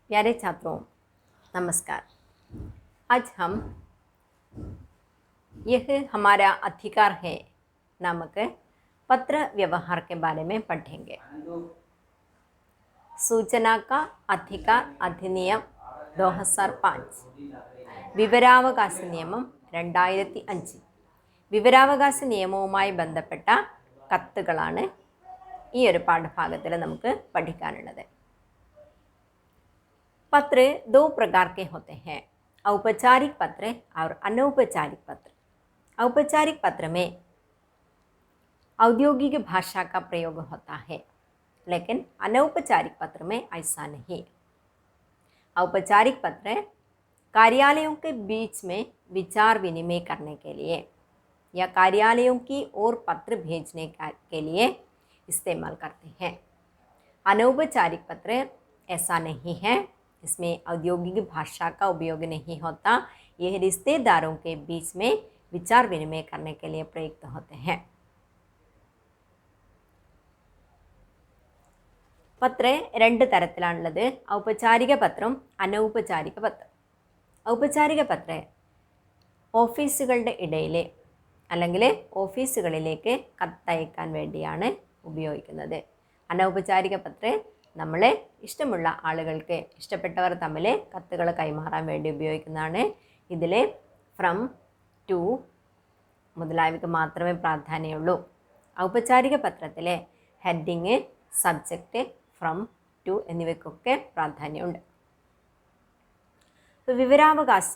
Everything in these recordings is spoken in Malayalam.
प्यारे छात्रों, नमस्कार। आज हम यह हमारा अधिकार है नामक पत्र व्यवहार के बारे में पढ़ेंगे। सूचना का अधिकार अधिनियम 2005, വിവരാവകാശ നിയമം 2005. വിവരാവകാശ നിയമവുമായി ബന്ധപ്പെട്ട കത്തുകളാണ് ഈ ഒരു പാഠഭാഗത്തിൽ നമുക്ക് പഠിക്കാനുള്ളത്. पत्र दो प्रकार के होते हैं, औपचारिक पत्र और अनौपचारिक पत्र. औपचारिक पत्र में औद्योगिक भाषा का प्रयोग होता है, लेकिन अनौपचारिक पत्र में ऐसा नहीं. औपचारिक पत्र कार्यालयों के बीच में विचार विनिमय करने के लिए या कार्यालयों की ओर पत्र भेजने के लिए इस्तेमाल करते हैं. अनौपचारिक पत्र ऐसा नहीं है, इसमें औद्योगिक भाषा का उपयोग नहीं होता. यह रिश्तेदारों के बीच में विचार विनिमय करने के लिए प्रयुक्त होते हैं. പത്ര രണ്ട് തരത്തിലാണുള്ളത്, ഔപചാരിക പത്രം അനൗപചാരിക പത്രം. ഔപചാരിക പത്രം ഓഫീസുകളുടെ ഇടയിൽ അല്ലെങ്കിൽ ഓഫീസുകളിലേക്ക് കത്തയക്കാൻ വേണ്ടിയാണ് ഉപയോഗിക്കുന്നത്. അനൗപചാരിക പത്രം നമ്മളെ ഇഷ്ടമുള്ള ആളുകൾക്ക്, ഇഷ്ടപ്പെട്ടവർ തമ്മിൽ കത്തുകൾ കൈമാറാൻ വേണ്ടി ഉപയോഗിക്കുന്നതാണ്. ഇതിൽ ഫ്രം, ടു മുതലായവയ്ക്ക് മാത്രമേ പ്രാധാന്യമുള്ളൂ. ഔപചാരിക പത്രത്തിലെ ഹെഡിങ്, സബ്ജക്റ്റ്, ഫ്രം, ടു എന്നിവയ്ക്കൊക്കെ പ്രാധാന്യമുണ്ട്. വിവരാവകാശ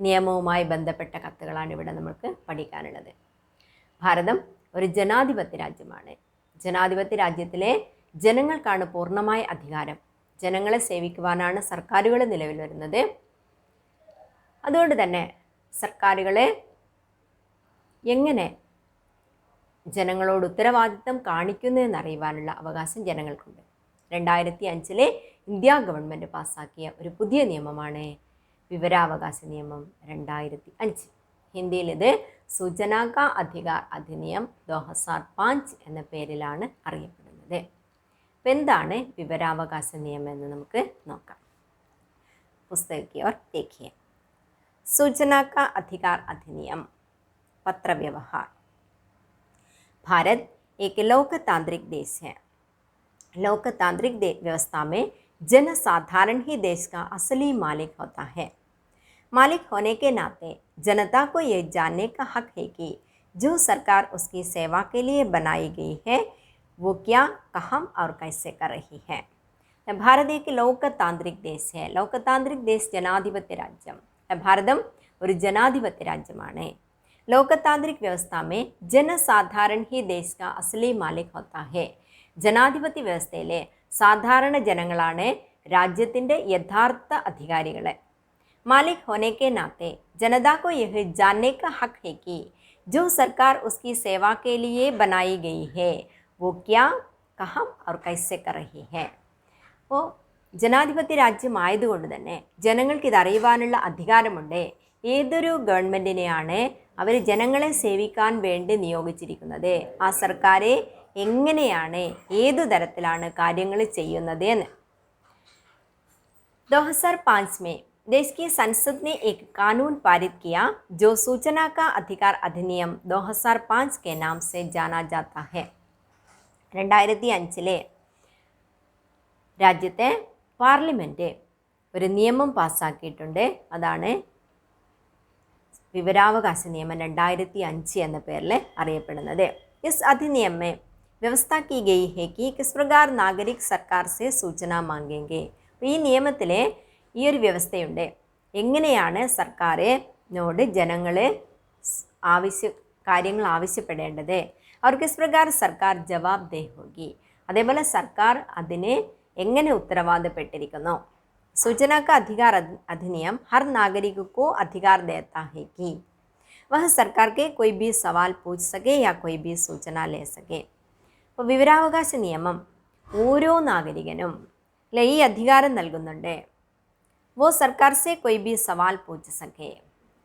നിയമവുമായി ബന്ധപ്പെട്ട കത്തുകളാണ് ഇവിടെ നമുക്ക് പഠിക്കാനുള്ളത്. ഭാരതം ഒരു ജനാധിപത്യ രാജ്യമാണ്. ജനാധിപത്യ രാജ്യത്തിലെ ജനങ്ങൾക്കാണ് പൂർണ്ണമായ അധികാരം. ജനങ്ങളെ സേവിക്കുവാനാണ് സർക്കാരുകൾ നിലവിൽ വരുന്നത്. അതുകൊണ്ട് തന്നെ സർക്കാരുകളെ എങ്ങനെ ജനങ്ങളോട് ഉത്തരവാദിത്തം കാണിക്കുന്നു എന്നറിയുവാനുള്ള അവകാശം ജനങ്ങൾക്കുണ്ട്. 2005 ഇന്ത്യ ഗവൺമെൻറ് പാസ്സാക്കിയ ഒരു പുതിയ നിയമമാണ് വിവരാവകാശ നിയമം 2005. ഹിന്ദിയിൽ ഇത് സൂചനാ കാ അധികാർ അധിനിയം 2005 എന്ന പേരിലാണ് അറിയപ്പെടുന്നത്. അപ്പോൾ എന്താണ് വിവരാവകാശ നിയമം എന്ന് നമുക്ക് നോക്കാം. പുസ്തക की ओर देखिए. सूचना का अधिकार अधिनियम, पत्र व्यवहार. भारत एक लोकतांत्रिक देश है. लोकतांत्रिक व्यवस्था में जनसाधारण ही देश का असली मालिक होता है. मालिक होने के नाते जनता को ये जानने का हक है कि जो सरकार उसकी सेवा के लिए बनाई गई है वो क्या, कहाँ और कैसे कर रही है. भारत एक लोकतांत्रिक देश है. लोकतांत्रिक देश ജനാധിപത്യ രാജ്യം. ഭാരതം ഒരു ജനാധിപത്യ രാജ്യമാണ്. लोकतांत्रिक व्यवस्था में जनसाधारण ही देश का असली मालिक होता है. ജനാധിപത്യ വ്യവസ്ഥയിലെ സാധാരണ ജനങ്ങളാണ് രാജ്യത്തിൻ്റെ യഥാർത്ഥ അധികാരികൾ. मालिक होने के नाते जनता को यह जानने का हक है कि जो सरकार उसकी सेवा के लिए बनाई गई है वो क्या, कहाँ और कैसे कर रही है. അപ്പോൾ ജനാധിപത്യ രാജ്യമായതുകൊണ്ട് തന്നെ ജനങ്ങൾക്ക് ഇതറിയുവാനുള്ള അധികാരമുണ്ട്. ഏതൊരു ഗവൺമെൻറ്റിനെയാണ് അവർ ജനങ്ങളെ സേവിക്കാൻ വേണ്ടി നിയോഗിച്ചിരിക്കുന്നത്, ആ സർക്കാർ എങ്ങനെയാണ്, ഏതു തരത്തിലാണ് കാര്യങ്ങൾ ചെയ്യുന്നത് എന്ന്. 2005 में देश की संसद ने एक कानून पारित किया जो सूचना का अधिकार अधिनियम 2005 के नाम से जाना जाता है. 2005 രാജ്യത്തെ പാർലമെൻറ്റ് ഒരു നിയമം പാസ്സാക്കിയിട്ടുണ്ട്. അതാണ് വിവരാവകാശ നിയമം 2005 എന്ന പേരിൽ അറിയപ്പെടുന്നത്. इस अधिनियम में व्यवस्था की गई है कि किस प्रकार नागरिक सरकार से सूचना मांगेंगे. ഈ നിയമത്തിൽ ഈ ഒരു വ്യവസ്ഥയുണ്ട്, എങ്ങനെയാണ് സർക്കാരിനോട് ജനങ്ങൾ കാര്യങ്ങൾ ആവശ്യപ്പെടേണ്ടത്. അവർക്ക് കിസ് പ്രകാർ സർക്കാർ ജവാബ് ദേ ഹോഗി, അതേപോലെ സർക്കാർ അതിന് എങ്ങനെ ഉത്തരവാദപ്പെട്ടിരിക്കുന്നു. सूचना का अधिकार अधिनियम हर नागरिक को अधिकार देता है कि वह सरकार के कोई भी सवाल पूछ सके या कोई भी सूचना ले सके. അപ്പോൾ വിവരാവകാശ നിയമം ഓരോ നാഗരികനും അല്ലെ ഈ അധികാരം നൽകുന്നുണ്ട്. വോ സർക്കാർ സെ കൊയ് ബി സവാൽ പൂച്ച് സക്കെ,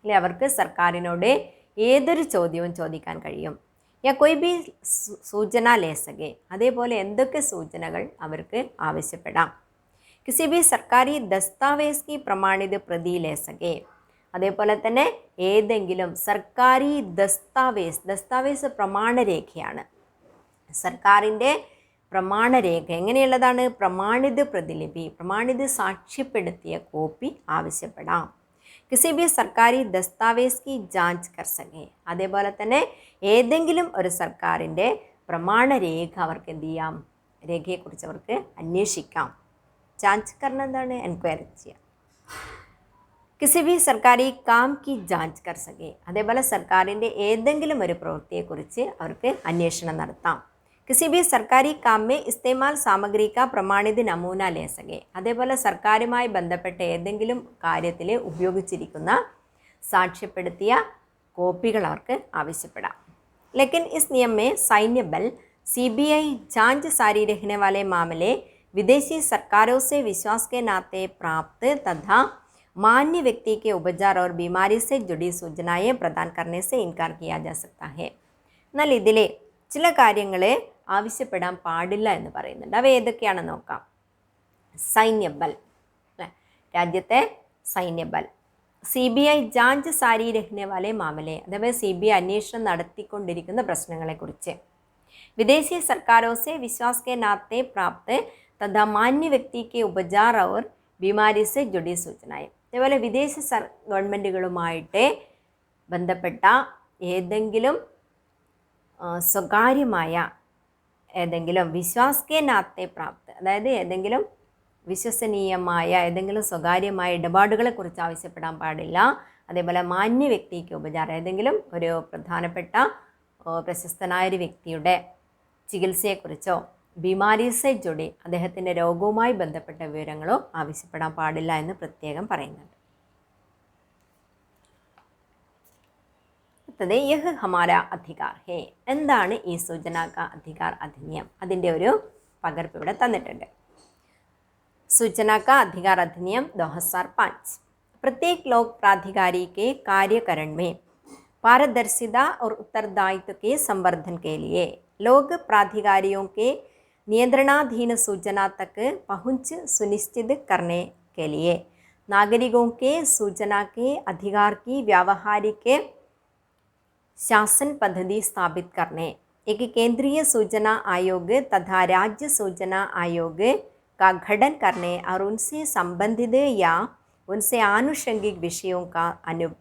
അല്ലെ അവർക്ക് സർക്കാരിനോട് ഏതൊരു ചോദ്യവും ചോദിക്കാൻ കഴിയും. या कोई भी सूचना ले सके അതേപോലെ എന്തൊക്കെ സൂചനകൾ അവർക്ക് ആവശ്യപ്പെടാം किसी भी सरकारी दस्तावेज की प्रमाणित प्रति ले सके അതേപോലെ തന്നെ ഏതെങ്കിലും സർക്കാരി ദസ്താവേസ് പ്രമാണരേഖയാണ് സർക്കാരിൻ്റെ പ്രമാണരേഖ എങ്ങനെയുള്ളതാണ് പ്രമാണിത പ്രതിലിപി പ്രമാണിത സാക്ഷ്യപ്പെടുത്തിയ കോപ്പി ആവശ്യപ്പെടാം किसी भी सरकारी दस्तावेज की जांच कर सके അതേപോലെ തന്നെ ഏതെങ്കിലും ഒരു സർക്കാരിൻ്റെ പ്രമാണരേഖ അവർക്ക് എന്ത് ചെയ്യാം രേഖയെക്കുറിച്ച് അവർക്ക് അന്വേഷിക്കാം ജാഞ്ച് കർണ എന്താണ് എൻക്വയറി ചെയ്യാം किसी भी सरकारी काम की जांच कर सके അതേപോലെ സർക്കാരിൻ്റെ ഏതെങ്കിലും ഒരു പ്രവൃത്തിയെക്കുറിച്ച് അവർക്ക് അന്വേഷണം നടത്താം किसी भी सरकारी काम में इस्तेमाल सामग्री का प्रमाणित नमूना ले सके അതേപോലെ സർക്കാരുമായി ബന്ധപ്പെട്ട ഏതെങ്കിലും കാര്യത്തിൽ ഉപയോഗിച്ചിരിക്കുന്ന സാക്ഷ്യപ്പെടുത്തിയ കോപ്പികൾ അവർക്ക് ആവശ്യപ്പെടാം लेकिन इस नियम में सैन्य बल CBI जांच जारी रखने वाले मामले विदेशी सरकारों से विश्वास के नाते प्राप्त तथा मान्य व्यक्ति के उपचार और बीमारी से जुड़ी सूचनाएं प्रदान करने से इनकार किया जा सकता है എന്നാൽ ഇതിലെ ചില കാര്യങ്ങൾ ആവശ്യപ്പെടാൻ പാടില്ല എന്ന് പറയുന്നുണ്ട് അവ ഏതൊക്കെയാണെന്ന് നോക്കാം സൈന്യബൽ രാജ്യത്തെ സൈന്യബൽ CBI ജാഞ്ച് സാരി രഖ്നെ വാലെ മാമലെ അഥവാ CBI അന്വേഷണം നടത്തിക്കൊണ്ടിരിക്കുന്ന പ്രശ്നങ്ങളെക്കുറിച്ച് വിദേശി സർക്കാരോं से विश्वास के नाते प्राप्त तथा मान्य व्यक्ति के उपचार और बीमारी से जुड़ी सूचनाएं അതേപോലെ വിദേശ ഗവൺമെൻറ്റുകളുമായിട്ട് ബന്ധപ്പെട്ട ഏതെങ്കിലും സ്വകാര്യമായ ഏതെങ്കിലും വിശ്വാസ്കെ നാത്തെ പ്രാപ്ത് അതായത് ഏതെങ്കിലും വിശ്വസനീയമായ ഏതെങ്കിലും സ്വകാര്യമായ ഇടപാടുകളെക്കുറിച്ച് ആവശ്യപ്പെടാൻ പാടില്ല അതേപോലെ മാന്യ വ്യക്തിക്ക് ഉപചാരം ഏതെങ്കിലും ഒരു പ്രധാനപ്പെട്ട പ്രശസ്തനായ ഒരു വ്യക്തിയുടെ ചികിത്സയെക്കുറിച്ചോ ബിമാരീസെ ജൊടി അദ്ദേഹത്തിൻ്റെ രോഗവുമായി ബന്ധപ്പെട്ട വിവരങ്ങളോ ആവശ്യപ്പെടാൻ പാടില്ല എന്ന് പ്രത്യേകം പറയുന്നുണ്ട് യഹ് ഹമാര അധികാർ ഹേ എന്താണ് ഈ സൂചന കാ അധികാർ അധിനിയം അതിൻ്റെ ഒരു പകർപ്പ് ഇവിടെ തന്നിട്ടുണ്ട് सूचना का अधिकार अधिनियम 2005 प्रत्येक लोक प्राधिकारी के कार्यकरण में पारदर्शिता और उत्तरदायित्व के संवर्धन के लिए लोक प्राधिकारियों के नियंत्रणाधीन सूचना तक पहुंच सुनिश्चित करने के लिए नागरिकों के सूचना के अधिकार की व्यावहारिक शासन पद्धति स्थापित करने एक केंद्रीय सूचना आयोग तथा राज्य सूचना आयोग का गठन करने और उनसे संबंधित या उनसे आनुषंगिक विषयों का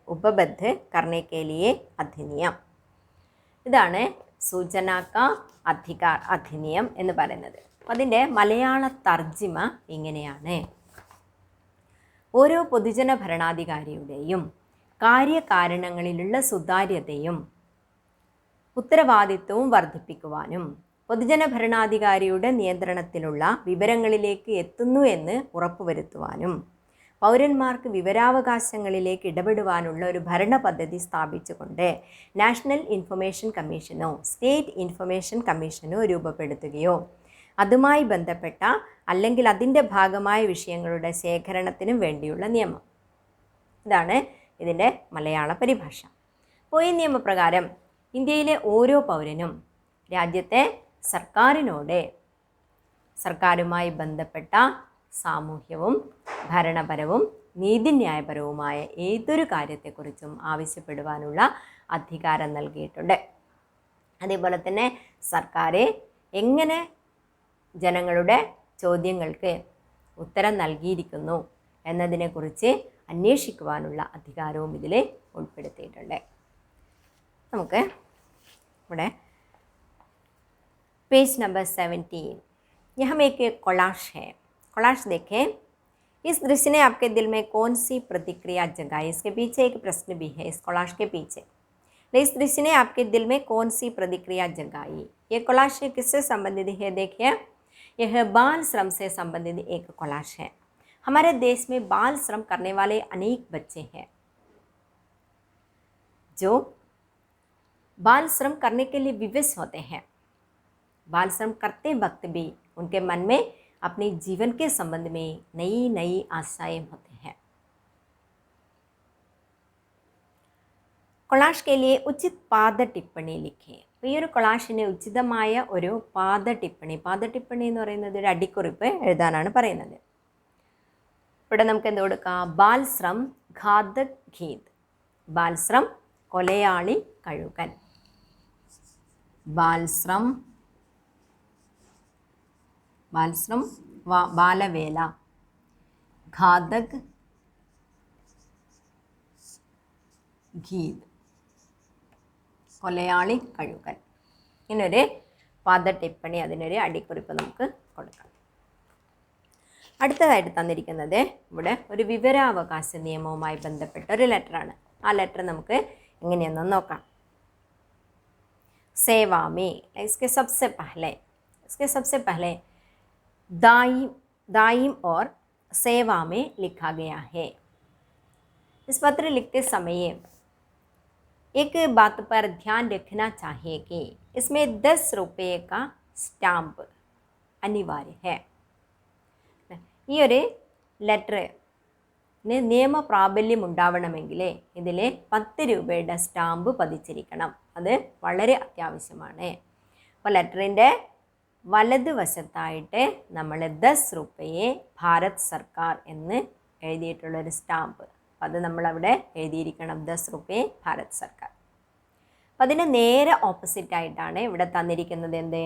उपबद्ध करने के लिए अधिनियम ഇതാണ് സൂചന കാ അധികാർ അധിനിയം എന്ന് പറയുന്നത് അതിൻ്റെ മലയാള തർജിമ ഇങ്ങനെയാണ് ഓരോ പൊതുജന ഭരണാധികാരിയുടെയും കാര്യകാരണങ്ങളിലുള്ള സുതാര്യതയും ഉത്തരവാദിത്വവും വർദ്ധിപ്പിക്കുവാനും പൊതുജന ഭരണാധികാരിയുടെ നിയന്ത്രണത്തിലുള്ള വിവരങ്ങളിലേക്ക് എത്തുന്നു എന്ന് ഉറപ്പുവരുത്തുവാനും പൗരന്മാർക്ക് വിവരാവകാശങ്ങളിലേക്ക് ഇടപെടുവാനുള്ള ഒരു ഭരണ പദ്ധതി സ്ഥാപിച്ചുകൊണ്ട് നാഷണൽ ഇൻഫർമേഷൻ കമ്മീഷനോ സ്റ്റേറ്റ് ഇൻഫർമേഷൻ കമ്മീഷനോ രൂപപ്പെടുത്തുകയോ അതുമായി ബന്ധപ്പെട്ട അല്ലെങ്കിൽ അതിൻ്റെ ഭാഗമായ വിഷയങ്ങളുടെ ശേഖരണത്തിനും വേണ്ടിയുള്ള നിയമം ഇതാണ് ഇതിൻ്റെ മലയാള പരിഭാഷ അപ്പോൾ ഈ നിയമപ്രകാരം ഇന്ത്യയിലെ ഓരോ പൗരനും രാജ്യത്തെ സർക്കാരിനോട് സർക്കാരുമായി ബന്ധപ്പെട്ട സാമൂഹ്യവും ഭരണപരവും നീതിന്യായപരവുമായ ഏതൊരു കാര്യത്തെക്കുറിച്ചും ആവശ്യപ്പെടുവാനുള്ള അധികാരം നൽകിയിട്ടുണ്ട് അതേപോലെ തന്നെ സർക്കാർ എങ്ങനെ ജനങ്ങളുടെ ചോദ്യങ്ങൾക്ക് ഉത്തരം നൽകിയിരിക്കുന്നു എന്നതിനെക്കുറിച്ച് അന്വേഷിക്കുവാനുള്ള അധികാരവും ഇതിൽ ഉൾപ്പെടുത്തിയിട്ടുണ്ട് നമുക്ക് ഇവിടെ पेज नंबर 17 यहाँ में एक कोलाश है कोलाश देखें इस दृश्य ने आपके दिल में कौन सी प्रतिक्रिया जगाई इसके पीछे एक प्रश्न भी है इस कोलाश के पीछे इस दृश्य ने आपके दिल में कौन सी प्रतिक्रिया जगाई ये कोलाश किससे संबंधित है देखिए यह बाल श्रम से संबंधित एक कोलाश है हमारे देश में बाल श्रम करने वाले अनेक बच्चे हैं जो बाल श्रम करने के लिए विवश होते हैं बाल श्रम करते वक्त भी उनके मन में अपने जीवन के संबंध में नई नई आशाएं होती हैं കൊളാഷ് के लिए ഉചിത് പാദ ടിപ്പണി ലിഖേ. അപ്പോൾ ഈ ഒരു കൊളാഷിന് ഉചിതമായ ഒരു പാദ ടിപ്പണി എന്ന് പറയുന്നത് ഒരു അടിക്കുറിപ്പ് എഴുതാനാണ് പറയുന്നത്. ഇവിടെ നമുക്ക് എന്ത് കൊടുക്കാം? ബാൽശ്രം ഘാതക് ഗീത്. ബാൽശ്രം കൊലയാളി കഴുകൻ. ബാൽശ്രം ബാലവേല. ഘാതക് ഗീത് കൊലയാളി കഴുകൻ. ഇങ്ങനൊരു പാദ ടിപ്പണി, അതിനൊരു അടിക്കുറിപ്പ് നമുക്ക് കൊടുക്കാം. അടുത്തതായിട്ട് തന്നിരിക്കുന്നത് ഇവിടെ ഒരു വിവരാവകാശ നിയമവുമായി ബന്ധപ്പെട്ട ഒരു ലെറ്ററാണ്. ആ ലെറ്റർ നമുക്ക് എങ്ങനെയെന്ന് നോക്കാം. सेवा में इसके सबसे पहले दायिम और सेवा में लिखा गया है. इस पत्र लिखते समय एक बात पर ध्यान रखना चाहिए कि इसमें 10 रुपये का स्टाम्प अनिवार्य है. ഈ ഒരു ലെറ്ററിന് നിയമപ്രാബല്യം ഉണ്ടാവണമെങ്കിൽ ഇതിൽ 10 രൂപയുടെ സ്റ്റാമ്പ് പതിച്ചിരിക്കണം. അത് വളരെ അത്യാവശ്യമാണ്. അപ്പോൾ ലെറ്ററിൻ്റെ വലതുവശത്തായിട്ട് നമ്മൾ 10 രൂപയെ ഭാരത് സർക്കാർ എന്ന് എഴുതിയിട്ടുള്ളൊരു സ്റ്റാമ്പ്, അത് നമ്മളവിടെ എഴുതിയിരിക്കണം. 10 രൂപയെ ഭാരത് സർക്കാർ. അപ്പം അതിന് നേരെ ഓപ്പോസിറ്റായിട്ടാണ് ഇവിടെ തന്നിരിക്കുന്നത്. എന്ത്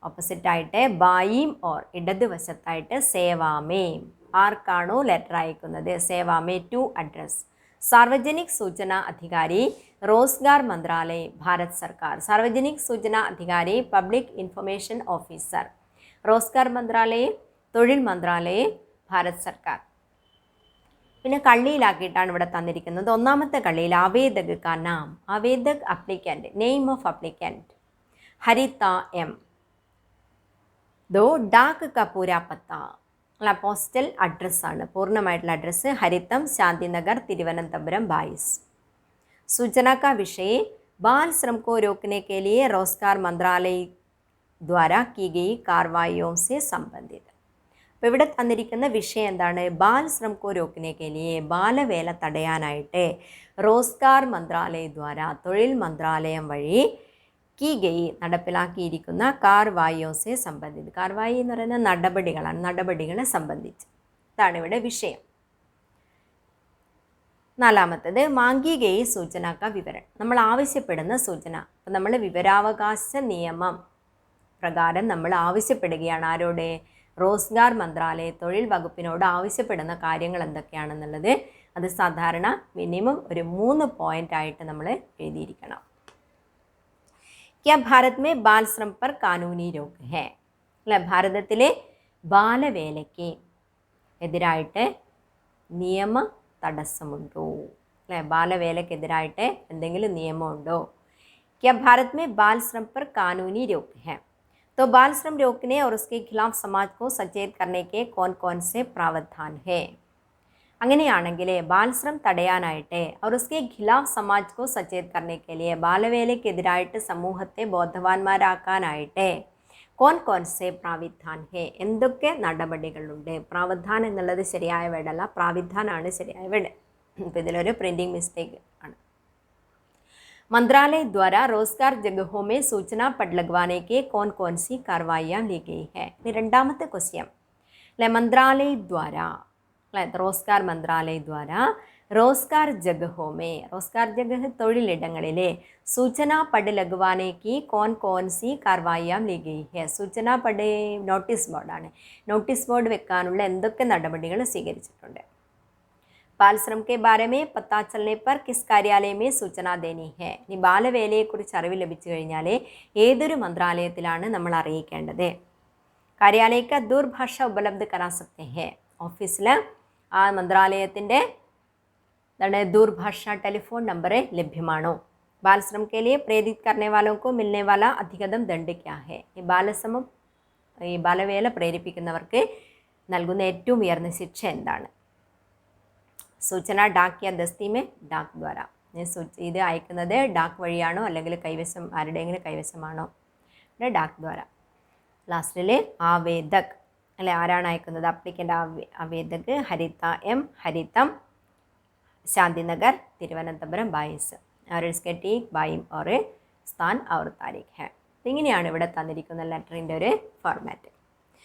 ഓപ്പോസിറ്റായിട്ട് ബായിം ഓർ ഇടതുവശത്തായിട്ട് സേവാമേം. ആർക്കാണോ ലെറ്റർ അയക്കുന്നത് സേവാമേ ടു അഡ്രസ് सार्वजनिक सूचना अधिकारी रोजगार मंत्रालय भारत सरकार. सार्वजनिक सूचना अधिकारी पब्लिक इन्फॉर्मेशन ऑफिसर रोजगार मंत्रालय തൊഴിൽ മന്ത്രാലയ ഭാരത് സർക്കാർ. പിന്നെ കള്ളിയിലാക്കിയിട്ടാണ് ഇവിടെ തന്നിരിക്കുന്നത്. ഒന്നാമത്തെ കള്ളിയിൽ ആവേദക് കാ നാം, ആവേദക് applicant, name of applicant Haritha M. ദോ ഡാക് കാ പൂരാ പത്ത, അല്ല പോസ്റ്റൽ അഡ്രസ്സാണ്, പൂർണ്ണമായിട്ടുള്ള അഡ്രസ്സ് ഹരിതം ശാന്തിനഗർ തിരുവനന്തപുരം 22. सूचना का विषय बाल श्रम को रोकने के लिए रोजगार मंत्रालय द्वारा की गई कार्रवाइयों से संबंधित. അപ്പോൾ ഇവിടെ തന്നിരിക്കുന്ന വിഷയം എന്താണ്? ബാൽ ശ്രം കോ രോക്കനെ കെ ലിയെ, ബാലവേല തടയാനായിട്ട് റോസ്ഗാർ മന്ത്രാലയ ദ്വാര, തൊഴിൽ മന്ത്രാലയം വഴി കി ഗൈ, നടപ്പിലാക്കിയിരിക്കുന്ന കാർവായോസെ സംബന്ധിച്ച്. കാർവായി എന്ന് പറയുന്ന നടപടികളാണ്, നടപടികളെ സംബന്ധിച്ച്. ഇതാണ് ഇവിടെ വിഷയം. നാലാമത്തത് മാങ്കി ഗൈ സൂചനാക്ക വിവരണം, നമ്മൾ ആവശ്യപ്പെടുന്ന സൂചന. അപ്പം നമ്മൾ വിവരാവകാശ നിയമം പ്രകാരം നമ്മൾ ആവശ്യപ്പെടുകയാണ്. ആരോട്? റോസ്ഗാർ മന്ത്രാലയ, തൊഴിൽ വകുപ്പിനോട് ആവശ്യപ്പെടുന്ന കാര്യങ്ങൾ എന്തൊക്കെയാണെന്നുള്ളത് അത് സാധാരണ മിനിമം ഒരു 3 പോയിൻ്റായിട്ട് നമ്മൾ എഴുതിയിരിക്കണം. क्या भारत में बाल श्रम पर कानूनी रोक है? അല്ല, ഭാരതത്തിലെ ബാലവേലയ്ക്ക് എതിരായിട്ട് നിയമ തടസ്സമുണ്ടോ? അല്ലേ, ബാലവേലയ്ക്കെതിരായിട്ട് എന്തെങ്കിലും നിയമമുണ്ടോ? क्या भारत में बाल श्रम पर कानूनी रोक है? तो बाल श्रम रोकने और उसके खिलाफ समाज को सचेत करने के कौन कौन से प्रावधान है? അങ്ങനെയാണെങ്കിൽ ബാൽശ്രം തടയാനായിട്ട് और उसके खिलाफ समाज को सचेत करने के लिए, ബാലവേലയ്ക്കെതിരായിട്ട് സമൂഹത്തെ ബോധവാന്മാരാക്കാനായിട്ട് കോൺ കോൺ സെ പ്രാവിധാൻ ഹേ, എന്തൊക്കെ നടപടികളുണ്ട്? പ്രാവധാൻ എന്നുള്ളത് ശരിയായ വേടല്ല, പ്രാവിധാനാണ് ശരിയായ വേട്. അപ്പോൾ ഇതിലൊരു പ്രിൻറ്റിംഗ് മിസ്റ്റേക്ക് ആണ്. मंत्रालय द्वारा रोजगार जगहों में सूचना पट लगवाने के कौन कौन सी कार्रवाइयाँ ली गई है? രണ്ടാമത്തെ ക്വസ്റ്റ്യൻ അല്ലെ, മന്ത്രാലയ ദ്വാര അല്ലെ, റോസ്ഗാർ മന്ത്രാലയ ദ്വാര റോസ്ഗാർ ജഗഹോമേ, റോസ്ഗാർ ജഗഹ് തൊഴിലിടങ്ങളിലെ സൂചന പട് ലഗവാനേക്ക് കോൺ കോൺ സി കാർവായിയാം ലി ഗയി ഹെ. സൂചന പട് നോട്ടീസ് ബോർഡാണ്, നോട്ടീസ് ബോർഡ് വെക്കാനുള്ള എന്തൊക്കെ നടപടികൾ സ്വീകരിച്ചിട്ടുണ്ട്? बाल श्रम के बारे में पता चलने पर किस कार्यालय में सूचना देनी है? ഇനി ബാലവേലയെക്കുറിച്ച് അറിവ് ലഭിച്ചു കഴിഞ്ഞാൽ ഏതൊരു മന്ത്രാലയത്തിലാണ് നമ്മൾ അറിയിക്കേണ്ടത്? കാര്യാലയക്ക ദൂരഭാഷ ഉപലബ്ധ കരാ സക്തെ ഹെ. ഓഫീസിൽ ആ മന്ത്രാലയത്തിൻ്റെ എന്താണ് ദൂരഭാഷ ടെലിഫോൺ നമ്പർ ലഭ്യമാണോ? बाल श्रम के लिए प्रेरित करने वालों को मिलने वाला अधिकतम दंड क्या है? ഈ ബാലവേല പ്രേരിപ്പിക്കുന്നവർക്ക് നൽകുന്ന ഏറ്റവും ഉയർന്ന ശിക്ഷ എന്താണ്? സൂചന ഡാക്ക് യാ ദസ്തിമേ ഡാക്ക് ദ്വാര. ഇത് അയക്കുന്നത് ഡാക്ക് വഴിയാണോ അല്ലെങ്കിൽ കൈവശം ആരുടെയെങ്കിലും കൈവശമാണോ? ഡാക്ക് ദ്വാര. ലാസ്റ്റിൽ ആവേദക് അല്ലെ, ആരാണ് അയക്കുന്നത്? അപ്ലിക്കൻ്റ് ആവേദക് ഹരിത എം, ഹരിതം ശാന്തിനഗർ തിരുവനന്തപുരം 22. और इसके ठीक बाईं और സ്ഥാൻ और താരിഖ് है. ഇങ്ങനെയാണ് ഇവിടെ തന്നിരിക്കുന്ന ലെറ്ററിൻ്റെ ഒരു ഫോർമാറ്റ്.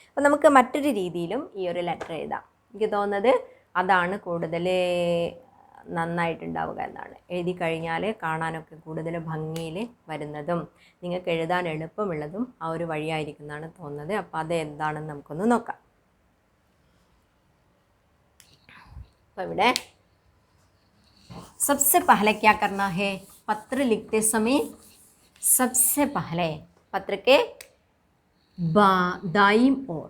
അപ്പോൾ നമുക്ക് മറ്റൊരു രീതിയിലും ഈ ഒരു ലെറ്റർ എഴുതാം. എനിക്ക് തോന്നുന്നത് അതാണ് കൂടുതൽ നന്നായിട്ടുണ്ടാവുക എന്നാണ്. എഴുതി കഴിഞ്ഞാൽ കാണാനൊക്കെ കൂടുതൽ ഭംഗിയിൽ വരുന്നതും നിങ്ങൾക്ക് എഴുതാൻ എളുപ്പമുള്ളതും ആ ഒരു വഴിയായിരിക്കും എന്നാണ് തോന്നുന്നത്. അപ്പോൾ അത് എന്താണെന്ന് നമുക്കൊന്ന് നോക്കാം. അപ്പോൾ ഇവിടെ सबसे पहले क्या करना है, पत्र लिखते समय सबसे पहले पत्र के दाईं ओर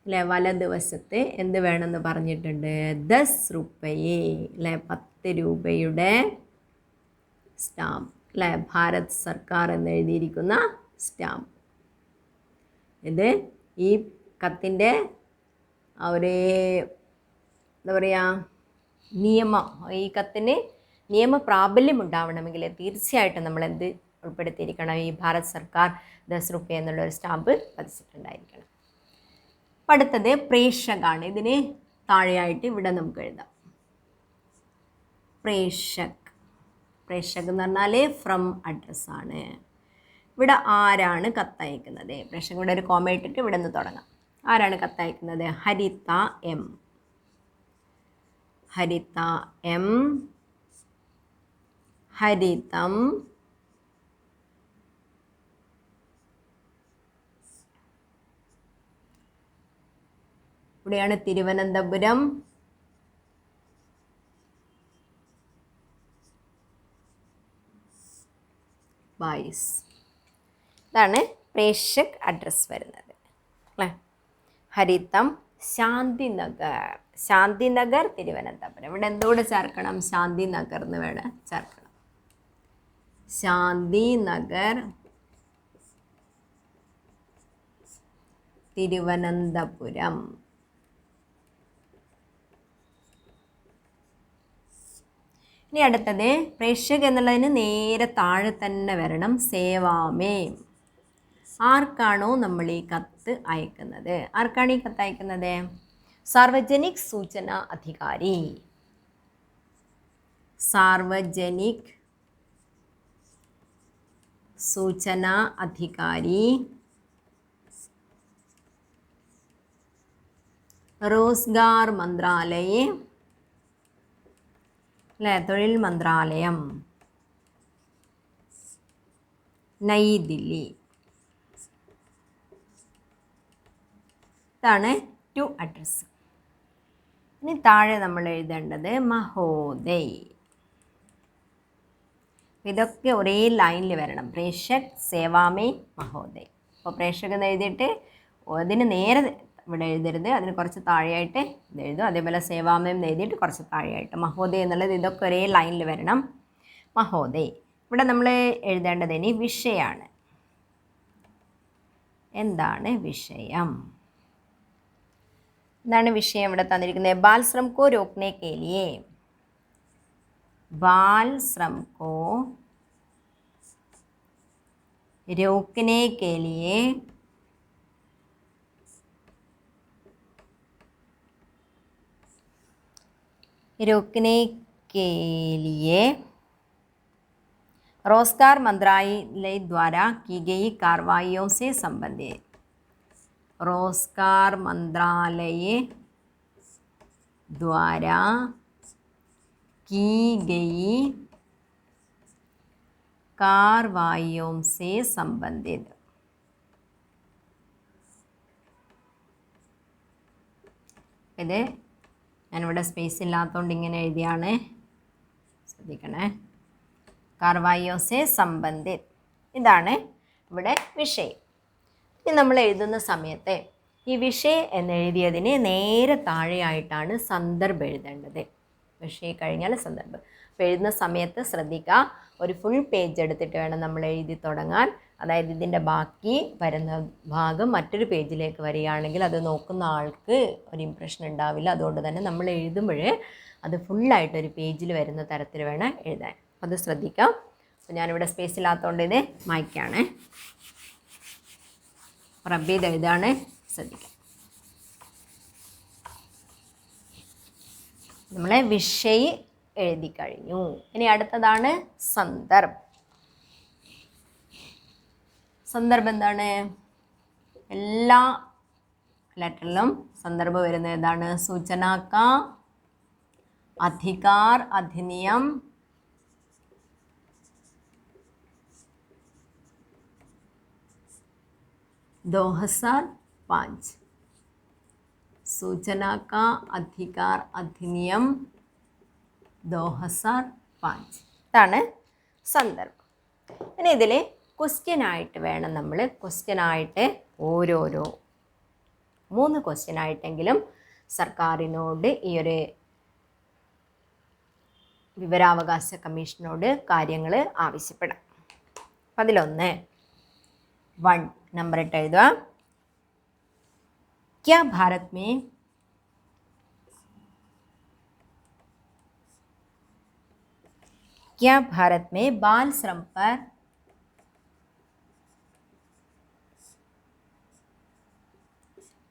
അല്ലെ വലതുവശത്ത് എന്ത് വേണമെന്ന് പറഞ്ഞിട്ടുണ്ട്, 10 രൂപയെ അല്ലെ 10 രൂപയുടെ സ്റ്റാമ്പ് അല്ലെ ഭാരത് സർക്കാർ എന്ന് എഴുതിയിരിക്കുന്ന സ്റ്റാമ്പ്. ഇത് ഈ കത്തിൻ്റെ ഒരു എന്താ പറയുക നിയമം, ഈ കത്തിന് നിയമപ്രാബല്യം ഉണ്ടാവണമെങ്കിൽ തീർച്ചയായിട്ടും നമ്മൾ എന്ത് ഉൾപ്പെടുത്തിയിരിക്കണം, ഈ ഭാരത് സർക്കാർ 10 രൂപ എന്നുള്ളൊരു സ്റ്റാമ്പ് പതിച്ചിട്ടുണ്ടായിരിക്കണം. അപ്പം അടുത്തത് പ്രേഷകാണ്. ഇതിന് താഴെയായിട്ട് ഇവിടെ നമുക്ക് എഴുതാം പ്രേഷക്. പ്രേഷക് എന്ന് പറഞ്ഞാൽ ഫ്രം അഡ്രസ്സാണ്. ഇവിടെ ആരാണ് കത്തയക്കുന്നത്? പ്രേഷക് ഇവിടെ ഒരു കോമ ഇട്ടിട്ട് ഇവിടെ നിന്ന് തുടങ്ങാം. ആരാണ് കത്തയക്കുന്നത്? ഹരിത എം. ഹരിത എം, ഹരിതം, ഇവിടെയാണ് തിരുവനന്തപുരം, ബായ്സ്. ഇതാണ് പ്രേഷക് അഡ്രസ് വരുന്നത് അല്ലേ. ഹരിതം ശാന്തിനഗർ, ശാന്തിനഗർ തിരുവനന്തപുരം. ഇവിടെ എന്തോടെ ചേർക്കണം? ശാന്തിനഗർ എന്ന് വേണം ചേർക്കണം. ശാന്തിനഗർ തിരുവനന്തപുരം. ഇനി അടുത്തത് പ്രേക്ഷക് എന്നുള്ളതിന് നേരെ താഴെ തന്നെ വരണം സേവാമേ. ആർക്കാണോ നമ്മൾ ഈ കത്ത് അയക്കുന്നത്? ആർക്കാണ് ഈ കത്ത് അയക്കുന്നത്? സാർവജനിക് സൂചന അധികാരി. സാർവജനിക് സൂചന അധികാരി, റോസ്ഗാർ മന്ത്രാലയ അല്ലേ, തൊഴിൽ മന്ത്രാലയം, നയി ദില്ലി. ഇതാണ് ടു അഡ്രസ്സ്. ഇനി താഴെ നമ്മൾ എഴുതേണ്ടത് മഹോദയ്. ഇതൊക്കെ ഒരേ ലൈനിൽ വരണം. പ്രേഷക് സേവാമേ മഹോദയ്. അപ്പോൾ പ്രേഷക് എന്ന് എഴുതിയിട്ട് അതിന് നേരെ ഇവിടെ എഴുതരുത്, അതിന് കുറച്ച് താഴെയായിട്ട് ഇത് എഴുതും. അതേപോലെ സേവാമേ എന്ന് എഴുതിയിട്ട് കുറച്ച് താഴെയായിട്ട് മഹോദയ് എന്നുള്ളത് ഇതൊക്കെ ഒരേ ലൈനിൽ വരണം. മഹോദയ്. ഇവിടെ നമ്മൾ എഴുതേണ്ടത് ഇനി വിഷയമാണ്. എന്താണ് വിഷയം? എന്താണ് വിഷയം ഇവിടെ തന്നിരിക്കുന്നത്? ബാൽ ശ്രം കോ രോക്നെ കെ ലിയേ, बाल श्रम को रोकने के लिए रोजगार मंत्रालय द्वारा की गई कार्रवाइयों से संबंधित, रोजगार मंत्रालय द्वारा की गई कार्रवाइयों से संबंधित. ഇത് ഞാനിവിടെ സ്പേസ് ഇല്ലാത്തതുകൊണ്ട് ഇങ്ങനെ എഴുതിയാണ്, ശ്രദ്ധിക്കണേ. कार्रवाइयों से संबंधित ഇതാണ് ഇവിടെ വിഷയം. ഇനി നമ്മൾ എഴുതുന്ന സമയത്ത് ഈ വിഷയം എന്നെഴുതിയതിന് നേരെ താഴെയായിട്ടാണ് സന്ദർഭം എഴുതേണ്ടത്. വിഷയം കഴിഞ്ഞാൽ സന്ദർഭം. അപ്പോൾ എഴുതുന്ന സമയത്ത് ശ്രദ്ധിക്കുക, ഒരു ഫുൾ പേജ് എടുത്തിട്ട് വേണം നമ്മൾ എഴുതി തുടങ്ങാൻ. അതായത് ഇതിൻ്റെ ബാക്കി വരുന്ന ഭാഗം മറ്റൊരു പേജിലേക്ക് വരികയാണെങ്കിൽ അത് നോക്കുന്ന ആൾക്ക് ഒരു ഇംപ്രഷൻ ഉണ്ടാവില്ല. അതുകൊണ്ട് തന്നെ നമ്മൾ എഴുതുമ്പോൾ അത് ഫുള്ളായിട്ടൊരു പേജിൽ വരുന്ന തരത്തിൽ വേണം എഴുതാൻ. അത് ശ്രദ്ധിക്കാം. അപ്പോൾ ഞാനിവിടെ സ്പേസ് ഇല്ലാത്തതുകൊണ്ട് ഇത് മായ്ക്കാണ്. റബ്ബീത് എഴുതാണ്, ശ്രദ്ധിക്കാം. നമ്മളെ വിഷയ് എഴുതി കഴിഞ്ഞു. ഇനി അടുത്തതാണ് സന്ദർഭ്. സന്ദർഭം എന്താണ്? എല്ലാ ലെറ്ററിലും സന്ദർഭം വരുന്നത് ഏതാണ്? സൂചന കാ അധികാർ അധിനിയം 2005. सूचना का अधिकार अधिनियम 2005. ഇതാണ് സന്ദർഭം. ഇനി ഇതിൽ ക്വസ്റ്റ്യൻ ആയിട്ട് വേണം നമ്മൾ ഓരോരോ 3 ക്വസ്റ്റ്യൻ ആയിട്ടെങ്കിലും സർക്കാരിനോട് ഈ ഒരു വിവരാവകാശ കമ്മീഷനോട് കാര്യങ്ങൾ ആവശ്യപ്പെടാം. അതിലൊന്ന് 1 नंबर इट एഴുതുക. क्या भारत में बाल श्रम पर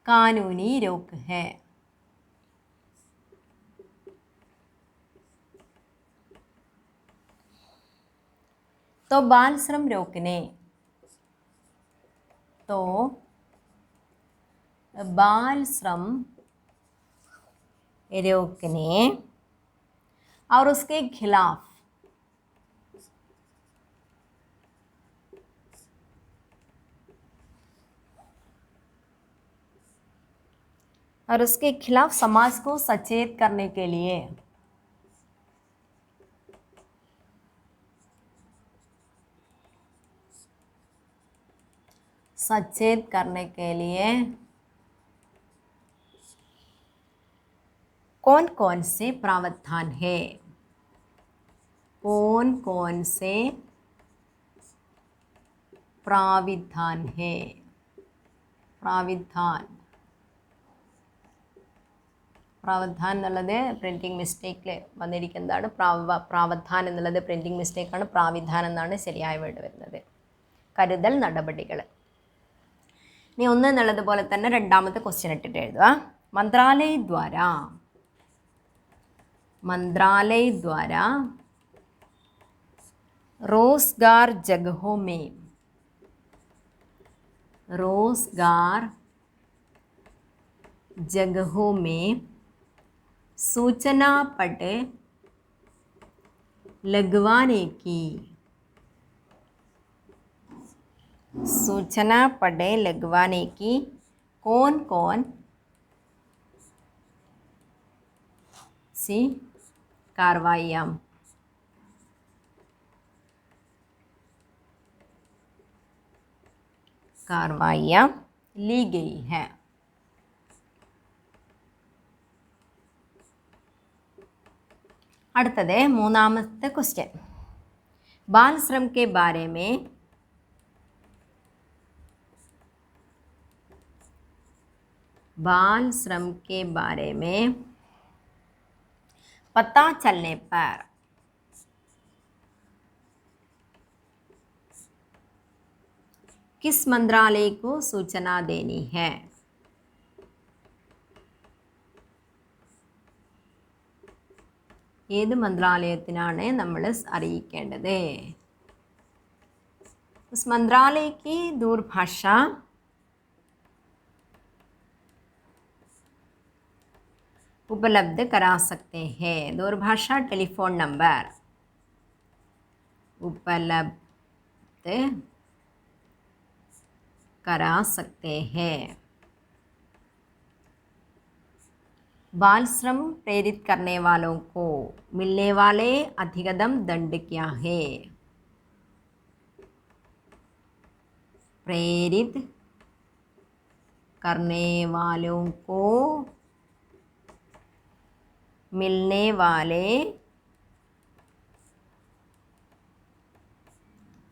कानूनी रोक है? तो बाल श्रम रोकने बाल श्रम रोकने और उसके खिलाफ समाज को सचेत करने के लिए कौन कौन से प्रावधान है? പ്രാവധാൻ എന്നുള്ളത് പ്രിൻറ്റിംഗ് മിസ്റ്റേക്കിൽ വന്നിരിക്കുന്നതാണ്. പ്രാവധാൻ എന്നുള്ളത് പ്രിൻറ്റിംഗ് മിസ്റ്റേക്കാണ്. പ്രാവിധാൻ എന്നാണ് ശരിയായ വേർഡ് വരുന്നത്. കരുതൽ നടപടികൾ. ഇനി 1 എന്നുള്ളത് പോലെ തന്നെ രണ്ടാമത്തെ ക്വസ്റ്റ്യൻ ഇട്ടിട്ട് എഴുതുക. मंत्रालय द्वारा रोजगार जगहों में सूचना पट लगवाने की कौन कौन सी कार्रवाइयाँ ली गई है? അടുത്തത് മൂന്നാമത്തെ ക്വസ്റ്റ്യൻ. बाल श्रम के बारे में पता चलने पर किस मंत्रालय को सूचना देनी है? ഏത് മന്ത്രാലയത്തിനാണ് നമ്മൾ അറിയിക്കേണ്ടത്? उस मंत्रालय की दूरभाषा उपलब्ध करा सकते हैं. दूरभाषा टेलीफोन नंबर उपलब्ध करा सकते हैं. बाल श्रम प्रेरित करने वालों को मिलने वाले अधिकतम दंड क्या है? प्रेरित करने वालों को मिलने वाले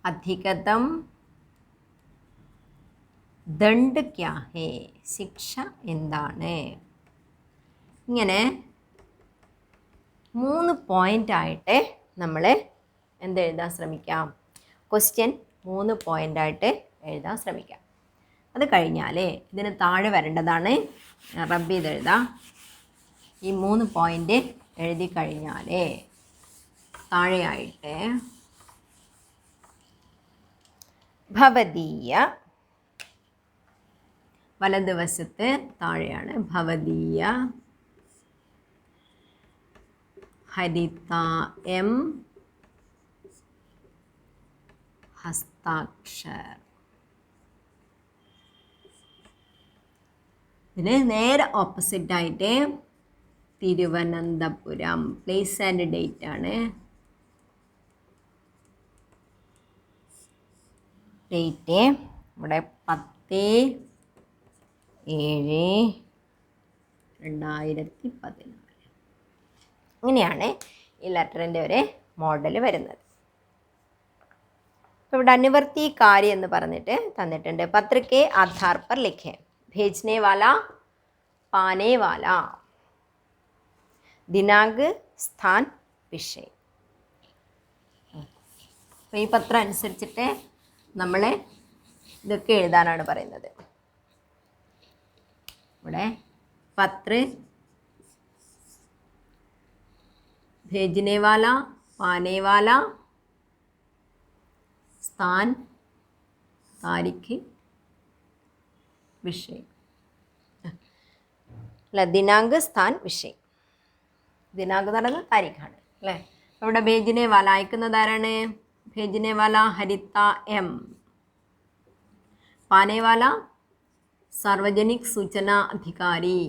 अधिकतम दंड क्या है? ശിക്ഷ എന്താണ്? ഇങ്ങനെ 3 പോയിൻ്റായിട്ട് നമ്മൾ എന്തെഴുതാൻ ശ്രമിക്കാം? ക്വസ്റ്റ്യൻ 3 പോയിൻ്റായിട്ട് എഴുതാൻ ശ്രമിക്കാം. അത് കഴിഞ്ഞാൽ ഇതിന് താഴെ വരേണ്ടതാണ് റബ്ബ് ചെയ്തെഴുതാം. ഈ 3 പോയിൻ്റ് എഴുതി കഴിഞ്ഞാൽ താഴെയായിട്ട് ഭവദീയ, വലതുവശത്ത് താഴെയാണ് ഭവദീയ ഹരിത എം ഹസ്താക്ഷർ. ഇതിന് നേരെ ഓപ്പോസിറ്റായിട്ട് തിരുവനന്തപുരം, പ്ലേസ് ആൻഡ് ഡേറ്റ് ആണ്. ഡേറ്റ് ഇവിടെ 10/7/2014. ഇങ്ങനെയാണ് ഈ ലെറ്ററിൻ്റെ ഒരു മോഡൽ വരുന്നത്. അപ്പോൾ ഇവിടെ അനുവർത്തി कार्य എന്ന് പറഞ്ഞിട്ട് തന്നിട്ടുണ്ട്. പത്ര के आधार पर लिखें, भेजने वाला, पाने वाला, दिनांक, स्थान, विषय. അപ്പോൾ ഈ പത്രം അനുസരിച്ചിട്ട് നമ്മൾ ഇതൊക്കെ എഴുതാനാണ് പറയുന്നത്. ഇവിടെ പത്ര, भेजने वाला, पाने वाला, स्थान, तारीख, विषय. അല്ല, ദിനാങ്ക്, സ്ഥാൻ, വിഷയ്. ദിനാങ്ക് എന്ന് പറയുന്നത് താരീഖാണ് അല്ലേ. ഇവിടെ ഭേജിനെ വാല അയക്കുന്നത് ആരാണ്? ഭേജിനെ വാല ഹരിത എം. പാനെ വാല സാർവജനിക് സൂചന അധികാരി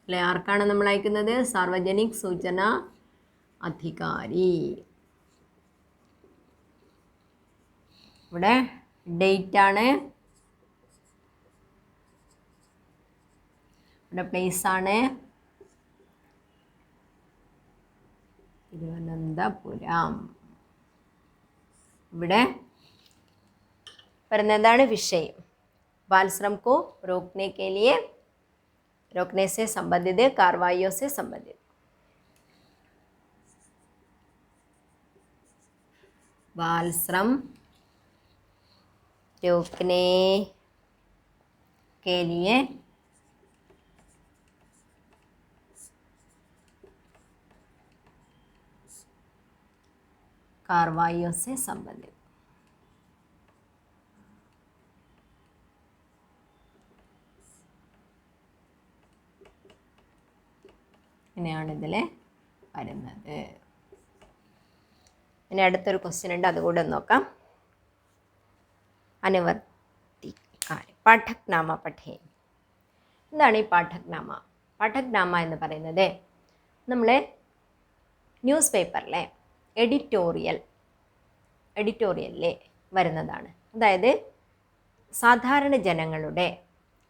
അല്ലേ. ആർക്കാണ് നമ്മൾ അയക്കുന്നത്? സാർവജനിക് സൂചന അധികാരി. ഇവിടെ ഡേറ്റ് ആണ്, ഇവിടെ പ്ലേസ് ആണ് തിരുവനന്തപുരം. ഇവിടെ വരുന്നതാണ് വിഷയം. बालश्रम को रोकने के लिए, रोकने से संबंधित, कार्रवाइयों से संबंधित. बाल श्रम रोकने के लिए कार्रवाइयों से संबंधित. ഇങ്ങനെയാണ് ഇതിൽ വരുന്നത്. ഇനി അടുത്തൊരു ക്വസ്റ്റ്യൻ ഉണ്ട്, അതുകൂടെ നോക്കാം. അനുവർത്തിക്കാർ പാഠക്നാമ പഠേ. എന്താണ് ഈ പാഠക്നാമ? പാഠക്നാമ എന്ന് പറയുന്നത് നമ്മളെ ന്യൂസ് പേപ്പറിലെ എഡിറ്റോറിയലിലെ വരുന്നതാണ്. അതായത് സാധാരണ ജനങ്ങളുടെ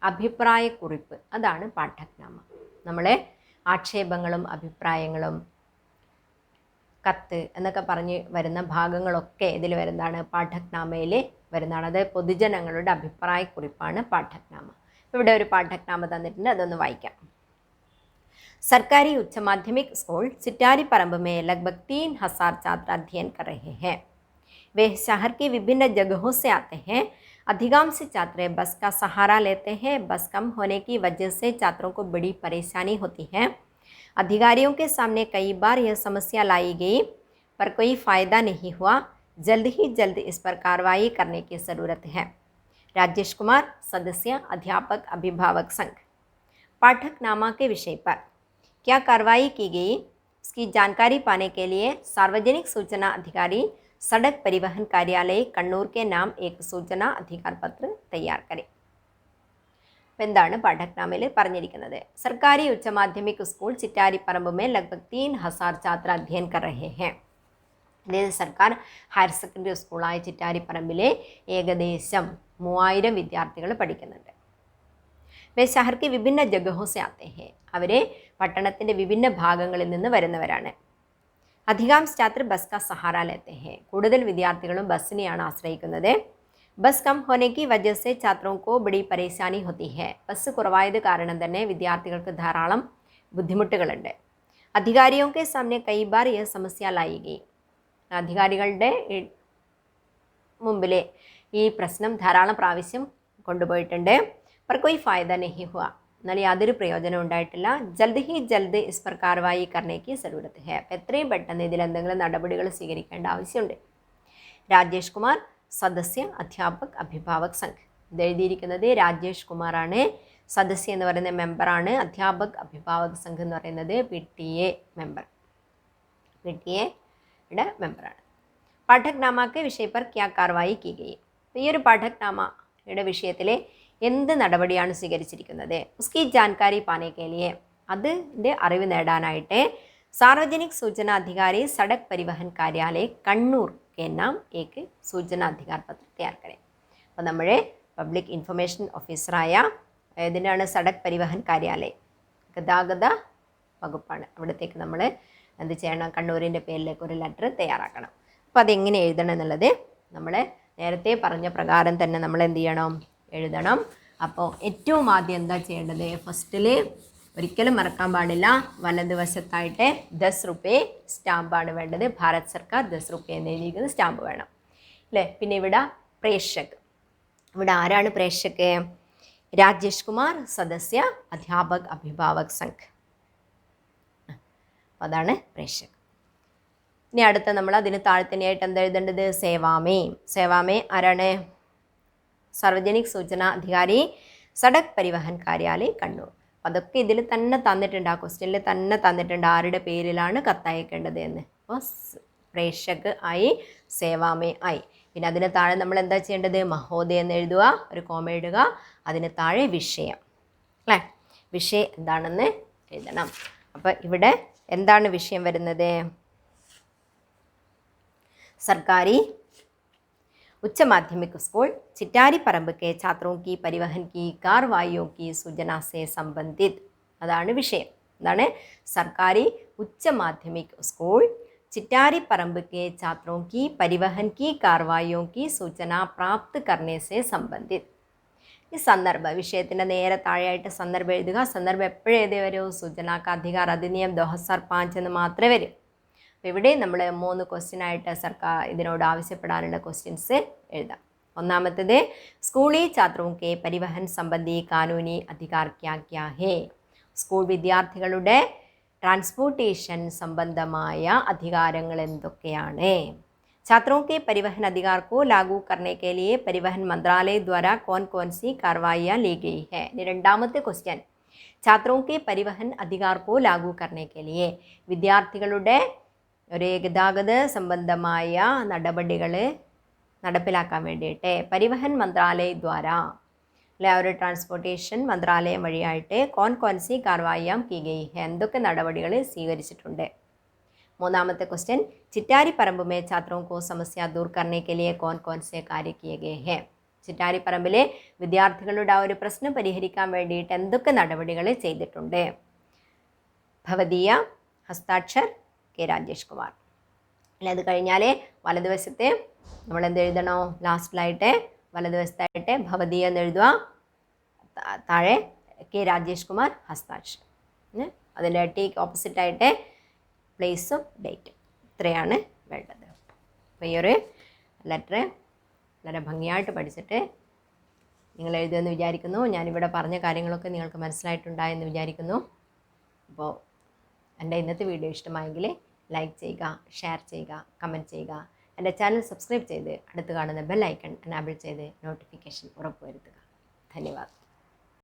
അഭിപ്രായക്കുറിപ്പ്, അതാണ് പാഠക്നാമ. നമ്മളെ ആക്ഷേപങ്ങളും അഭിപ്രായങ്ങളും കത്ത് എന്നൊക്കെ പറഞ്ഞ് വരുന്ന ഭാഗങ്ങളൊക്കെ ഇതിൽ വരുന്നതാണ്, പാഠക്നാമയിൽ വരുന്നതാണ്. അത് പൊതുജനങ്ങളുടെ അഭിപ്രായക്കുറിപ്പാണ് പാഠക്നാമ. ഇവിടെ ഒരു പാഠക്നാമ തന്നിട്ടുണ്ട്, അതൊന്ന് വായിക്കാം. सरकारी उच्च माध्यमिक स्कूल चिट्यारी परंब में लगभग 3000 छात्र अध्ययन कर रहे हैं. वे शहर के विभिन्न जगहों से आते हैं. अधिकांश छात्र बस का सहारा लेते हैं. बस कम होने की वजह से छात्रों को बड़ी परेशानी होती है. अधिकारियों के सामने कई बार यह समस्या लाई गई पर कोई फ़ायदा नहीं हुआ. जल्द ही जल्द इस पर कार्रवाई करने की ज़रूरत है. राजेश कुमार, सदस्य अध्यापक अभिभावक संघ. पाठकनामा के विषय पर क्या कार्रवाई की गई, इसकी जानकारी पाने के लिए सार्वजनिक सूचना अधिकारी सड़क परिवहन कार्यालय कन्नूर के नाम एक सूचना अधिकार पत्र तैयार करें. എന്താണ് പാഠക്നാമയിൽ പറഞ്ഞിരിക്കുന്നത്? സർക്കാരി ഉച്ച മാധ്യമിക് സ്കൂൾ ചിറ്റാരിപ്പറമ്പ് में लगभग 3000 छात्र अध्ययन कर रहे हैं. അതായത് സർക്കാർ ഹയർ സെക്കൻഡറി സ്കൂളായ ചിറ്റാരിപ്പറമ്പിലെ ഏകദേശം 3000 വിദ്യാർത്ഥികൾ പഠിക്കുന്നുണ്ട്. वे शहर के विभिन्न जगहों से आते हैं. അവർ പട്ടണത്തിൻ്റെ വിഭിന്ന ഭാഗങ്ങളിൽ നിന്ന് വരുന്നവരാണ്. അധികാംശ ഛാത്ര ബസ് കാ സഹാര ലേത്തെ ഹെ. കൂടുതൽ വിദ്യാർത്ഥികളും ബസ്സിനെയാണ് ആശ്രയിക്കുന്നത്. ബസ് കം ഹോനെ കി വജഹ സെ ഛാത്രോं को बड़ी परेशानी होती है. ബസ് കുറവായത് കാരണം തന്നെ വിദ്യാർത്ഥികൾക്ക് ധാരാളം ബുദ്ധിമുട്ടുകളുണ്ട്. അധികാരിयों के सामने कई बार यह समस्या लाई गई. അധികാരികളുടെ മുമ്പിൽ ഈ പ്രശ്നം ധാരാളം പ്രാവശ്യം കൊണ്ടുപോയിട്ടുണ്ട്. पर कोई फ़ायदा नहीं हुआ. എന്നാൽ യാതൊരു പ്രയോജനം ഉണ്ടായിട്ടില്ല. ജൽദ് ഹി ജൽദ് ഇസ് പർ കാർവായി കർണേക്ക് സരൂരത്ത് ഹെ. അപ്പം എത്രയും പെട്ടെന്ന് ഇതിൽ എന്തെങ്കിലും നടപടികൾ സ്വീകരിക്കേണ്ട ആവശ്യമുണ്ട്. രാജേഷ് കുമാർ സദസ്യ അധ്യാപക് അഭിഭാവക് സംഘ്. ഇത് എഴുതിയിരിക്കുന്നത് രാജേഷ് കുമാറാണ്. സദസ്യ എന്ന് പറയുന്ന മെമ്പറാണ്. അധ്യാപക് അഭിഭാവക് സംഘ് എന്ന് പറയുന്നത് PTA മെമ്പർ, PTA-യുടെ മെമ്പറാണ്. പാഠക്നാമക്ക് വിഷയ പർ ക്യാ കാർവായി കി ഗയി. ഈ ഒരു പാഠക്നാമയുടെ വിഷയത്തിൽ എന്ത് നടപടിയാണ് സ്വീകരിച്ചിരിക്കുന്നത്? ഉസ്കി ജാൻകാരി പാനെ കെ ലിയെ, അതിൻ്റെ അറിവ് നേടാനായിട്ട് സാർവജനിക് സൂചന അധികാരി സഡക് പരിവഹൻ കാര്യാലയ കണ്ണൂർ के नाम एक सूचना अधिकार पत्र तैयार करें. അപ്പോൾ നമ്മുടെ പബ്ലിക് ഇൻഫർമേഷൻ ഓഫീസറായ ഇതിനാണ് സഡക് പരിവഹൻ കാര്യാലയം, ഗതാഗത വകുപ്പാണ്. അവിടത്തേക്ക് നമ്മൾ എന്ത് ചെയ്യണം? കണ്ണൂരിൻ്റെ പേരിലേക്ക് ഒരു ലെറ്റർ തയ്യാറാക്കണം. അപ്പോൾ അതെങ്ങനെ എഴുതണം എന്നുള്ളത് നമ്മൾ നേരത്തെ പറഞ്ഞ പ്രകാരം തന്നെ നമ്മൾ എന്ത് ചെയ്യണം? എഴുതണം. അപ്പോൾ ഏറ്റവും ആദ്യം എന്താ ചെയ്യേണ്ടത്? ഫസ്റ്റിൽ ഒരിക്കലും മറക്കാൻ പാടില്ല, വലതുവശത്തായിട്ട് 10 റുപ്യ സ്റ്റാമ്പാണ് വേണ്ടത്. ഭാരത് സർക്കാർ 10 റുപ്യ എന്ന് എഴുതിയിരിക്കുന്ന സ്റ്റാമ്പ് വേണം അല്ലേ. പിന്നെ ഇവിടെ പ്രേക്ഷക്, ഇവിടെ ആരാണ് പ്രേക്ഷക്? രാജേഷ് കുമാർ സദസ്യ അധ്യാപക് അഭിഭാവക് സംഘ്, അതാണ് പ്രേക്ഷക്. ഇനി അടുത്ത നമ്മൾ അതിന് താഴെ തന്നെയായിട്ട് എന്താ എഴുതേണ്ടത്? സേവാമേ. സേവാമേ ആരാണ്? സാർവജനിക് സൂചന അധികാരി സഡക് പരിവഹൻ കാര്യാലയ കണ്ണൂർ. അതൊക്കെ ഇതിൽ തന്നെ തന്നിട്ടുണ്ട്, ആ ക്വസ്റ്റ്യനിൽ തന്നെ തന്നിട്ടുണ്ട് ആരുടെ പേരിലാണ് കത്തയക്കേണ്ടത് എന്ന്. അപ്പോൾ പ്രേക്ഷക് ആയി, സേവാമേ ആയി. പിന്നെ അതിന് താഴെ നമ്മൾ എന്താ ചെയ്യേണ്ടത്? മഹോദയ എന്ന് എഴുതുക, ഒരു കോമ ഇടുക. അതിന് താഴെ വിഷയം അല്ലേ, വിഷയം എന്താണെന്ന് എഴുതണം. അപ്പോൾ ഇവിടെ എന്താണ് വിഷയം വരുന്നത്? സർക്കാരി उच्च माध्यमिक स्कूल चिटारी परंब के छात्रों की परिवहन की कार्रवाइयों की सूचना से संबंधित, അതാണ് വിഷയം. എന്താണ്? സർക്കാരി ഉच्च माध्यमिक स्कूल चिटारी परंब के छात्रों की परिवहन की कार्रवाइयों की सूचना प्राप्त करने से संबंधित. ഈ സന്ദർഭ വിഷയത്തിൻ്റെ നേരെ താഴെയായിട്ട് സന്ദർഭം എഴുതുക. സന്ദർഭം എപ്പോഴും എഴുതി വരൂ? സൂചനാക്ക അധികാർ അധിനിയം 2005 എന്ന് മാത്രമേ വരും. അപ്പോൾ ഇവിടെ നമ്മൾ 3 ക്വസ്റ്റ്യനായിട്ട് സർക്കാർ ഇതിനോട് ആവശ്യപ്പെടാനുള്ള ക്വസ്റ്റ്യൻസ് എഴുതാം. ഒന്നാമത്തേത് സ്കൂളി ഛാത്രോं के परिवहन संबंधी कानूनी अधिकार क्या क्या है. സ്കൂൾ വിദ്യാർത്ഥികളുടെ ട്രാൻസ്പോർട്ടേഷൻ സംബന്ധമായ അധികാരങ്ങൾ എന്തൊക്കെയാണ്? छात्रों के परिवहन अधिकार को लागू करने के लिए परिवहन मंत्रालय द्वारा कौन कौन सी कार्रवाइयाँ ली गई है. രണ്ടാമത്തെ ക്വസ്റ്റ്യൻ, छात्रों के परिवहन अधिकार को लागू करने के लिए വിദ്യാർത്ഥികളുടെ ഒരു ഗതാഗത സംബന്ധമായ നടപടികൾ നടപ്പിലാക്കാൻ വേണ്ടിയിട്ട് പരിവഹൻ മന്ത്രാലയ ദ്വാര അല്ലെ, ഒരു ട്രാൻസ്പോർട്ടേഷൻ മന്ത്രാലയം വഴിയായിട്ട് കോൺ കോൺസി കാർവായിയാം കി ഗയി ഹെ, എന്തൊക്കെ നടപടികൾ സ്വീകരിച്ചിട്ടുണ്ട്. മൂന്നാമത്തെ ക്വസ്റ്റ്യൻ, ചിറ്റാരി പറമ്പ് മേ ഛാത്രോं को समस्या दूर करने के लिए कौन कौन से कार्य किए गए हैं. ചിറ്റാരി പറമ്പിലെ വിദ്യാർത്ഥികളുടെ ആ ഒരു പ്രശ്നം പരിഹരിക്കാൻ വേണ്ടിയിട്ട് എന്തൊക്കെ നടപടികൾ ചെയ്തിട്ടുണ്ട്. ഭവതീയ ഹസ്താക്ഷർ കെ രാജേഷ് കുമാർ അല്ലെ. അത് കഴിഞ്ഞാൽ വലതുവശത്ത് നമ്മൾ എന്ത് എഴുതണോ? ലാസ്റ്റിലായിട്ട് വലതുവശത്തായിട്ട് ഭവതീയ എന്ന് എഴുതുക, താഴെ കെ രാജേഷ് കുമാർ ഹസ്താക്ഷർ, അതിൻ്റെ ഓപ്പോസിറ്റായിട്ട് പ്ലേസും ഡേറ്റും. ഇത്രയാണ് വേണ്ടത്. അപ്പോൾ ഈ ഒരു ലെറ്റർ വളരെ ഭംഗിയായിട്ട് പഠിച്ചിട്ട് നിങ്ങൾ എഴുതുമെന്ന് വിചാരിക്കുന്നു. ഞാനിവിടെ പറഞ്ഞ കാര്യങ്ങളൊക്കെ നിങ്ങൾക്ക് മനസ്സിലായിട്ടുണ്ടായെന്ന് വിചാരിക്കുന്നു. അപ്പോൾ എൻ്റെ ഇന്നത്തെ വീഡിയോ ഇഷ്ടമായെങ്കിൽ ലൈക്ക് ചെയ്യുക, ഷെയർ ചെയ്യുക, കമൻറ്റ് ചെയ്യുക. എൻ്റെ ചാനൽ സബ്സ്ക്രൈബ് ചെയ്ത് അടുത്ത് കാണുന്ന ബെൽ ഐക്കൺ എനാബിൾ ചെയ്ത് നോട്ടിഫിക്കേഷൻ ഉറപ്പുവരുത്തുക. ധന്യവാദം.